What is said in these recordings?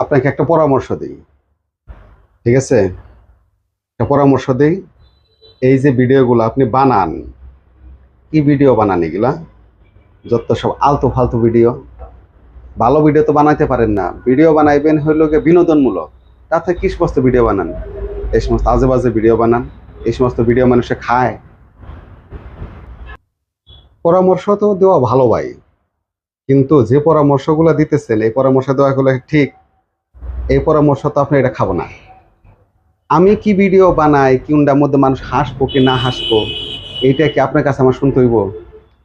আপনাকে একটা পরামর্শ দিই, ঠিক আছে? একটা পরামর্শ দিই, এই যে ভিডিওগুলো আপনি বানান, কি ভিডিও বানান এগুলা? যত সব আলতু ফালতু ভিডিও। ভালো ভিডিও তো বানাইতে পারেন না। ভিডিও বানাইবেন হইল গিয়ে বিনোদনমূলক, তাতে কি সমস্ত ভিডিও বানান? এই সমস্ত আজে বাজে ভিডিও বানান, এই সমস্ত ভিডিও মানুষে খায়। পরামর্শ তো দেওয়া ভালো ভাই, কিন্তু যে পরামর্শগুলো দিতেছেন, এই পরামর্শ দেওয়াগুলো ঠিক, এই পরামর্শ তো আপনি এটা খাবো না। আমি কি ভিডিও বানাই, কোনটার মধ্যে মানুষ হাসবো কি না হাসবো, এইটা কি আপনার কাছে আমার শুনতে হইব?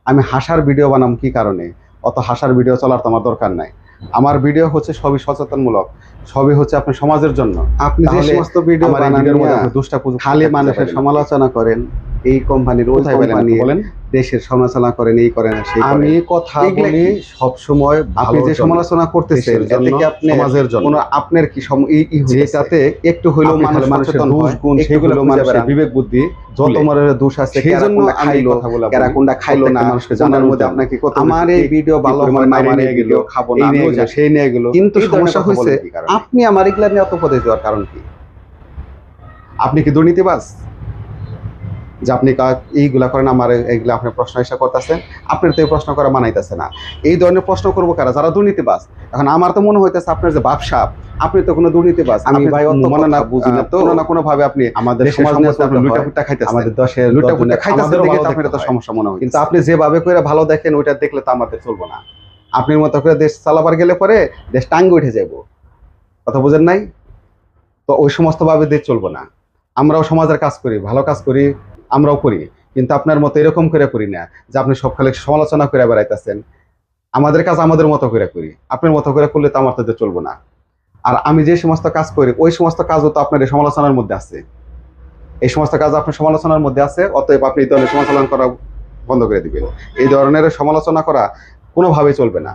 আমি হাসার ভিডিও বানাম কি কারণে? অত হাসার ভিডিও চলার তো আমার দরকার নাই। আমার ভিডিও হচ্ছে সবই সচেতনমূলক, সবই হচ্ছে আপনার সমাজের জন্য। আপনি যে সমস্ত ভিডিও বানান খালি মানুষের সমালোচনা করেন, এই কোম্পানির ওই কোম্পানি বলেন, দেশের সমালোচনা করেন, এই করেন সেই করেন। আমি কথা বলি সব সময়, আপনি যে সমালোচনা করতেছেন এতে কি আপনি সমাজের জন্য আপনার কি যেটাতে একটু হইলেও মানুষের দোষ গুণ সেগুলো মানুষের বিবেক বুদ্ধি যত মরের দোষ আছে, সেই জন্য খাইলো কেরা কোনটা খাইলো না মানুষকে জানার মধ্যে আপনাকে কত আমার এই ভিডিও ভালো হয় না, আমার এই ভিডিও খাবো না, সেই নিয়ে গেল। কিন্তু সমস্যা হইছে আপনি আমার এগুলা নিয়ে এত উপদেশ দেওয়ার কারণ কি? আপনি কি দুর্নীতিবাজ যে আপনি এইগুলা করেন, আমার এইগুলা আপনি প্রশ্ন এসে করতেছেন? আপনার তো এই প্রশ্ন করা মানাইতেছে না। এই ধরনের প্রশ্ন করবো কারা? যারা দুর্নীতিবাজ। এখন আমার তো মনে হইতেছে আপনার যে ব্যবসা, আপনি তো কোনো দুর্নীতিবাজ। আমি ভাই মনে না বুঝি না তো, কোনো না কোনো ভাবে আপনি আমাদের লুটাপুটা খাইতেছেন, আমাদের দেশের লুটাপুটা খাইতেছেন দেখে তো আপনার তো সমস্যা মনে হয়। কিন্তু আপনি যেভাবে করে ভালো দেখেন ওইটা দেখলে তো আমাদের চলবো না। আপনার মতো করে দেশ চালাবার গেলে পরে দেশ টাঙ্গে উঠে যাব। কথা বুঝেন নাই তো? ওই সমস্ত ভাবে দেশ চলবো না। আমরাও সমাজের কাজ করি, ভালো কাজ করি, আমরাও করি, কিন্তু আপনার মতো এরকম করে করি না যে আপনি সব খালি সমালোচনা করে বেড়াইতেছেন। আমাদের কাজ আমাদের মতো করে করি, আপনার মতো করে করলে তো আমার তো চলবো না। আর আমি যে সমস্ত কাজ করি ওই সমস্ত কাজও তো আপনার এই সমালোচনার মধ্যে আছে। এই সমস্ত কাজ আপনার সমালোচনার মধ্যে আছে, অতএব আপনি এই ধরনের সমালোচনা করা বন্ধ করে দিবেন। এই ধরনের সমালোচনা করা কোনোভাবেই চলবে না।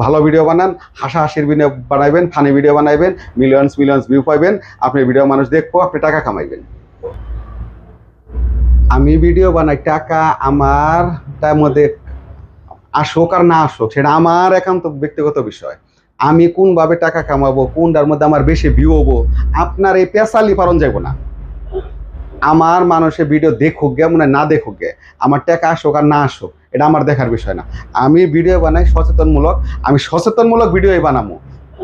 ভালো ভিডিও বানান, হাসাহাসির ভিডিও বানাইবেন, ফানি ভিডিও বানাইবেন, মিলিয়ন্স ভিউ পাইবেন, আপনি ভিডিও মানুষ দেখবো, আপনি টাকা কামাইবেন। আমি ভিডিও বানাই, টাকা আমার তার মধ্যে আসুক আর না আসুক সেটা আমার একান্ত ব্যক্তিগত বিষয়। আমি কোনভাবে টাকা কামাবো, কোনটার মধ্যে আমার বেশি ভিউ হবো, আপনার এই পেশালি পালন যাইব না। আমার মানুষের ভিডিও দেখুক গে মানে না দেখুক গে, আমার টাকা আসুক আর না আসুক এটা আমার দেখার বিষয় না। আমি ভিডিও বানাই সচেতনমূলক, আমি সচেতনমূলক ভিডিওই বানাবো,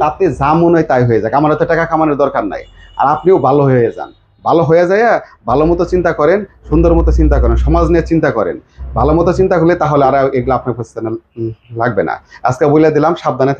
তাতে যা মনে হয় তাই হয়ে যাক, আমার তো টাকা কামানোর দরকার নাই। আর আপনিও ভালো হয়ে যান, ভালো হয়ে যায়, ভালো মতো চিন্তা করেন, সুন্দর মতো চিন্তা করেন, সমাজ নিয়ে চিন্তা করেন। ভালো মতো চিন্তা করলে তাহলে আর এগুলো আপনার লাগবে না। আজকে বলে দিলাম, সাবধানে থাকবেন।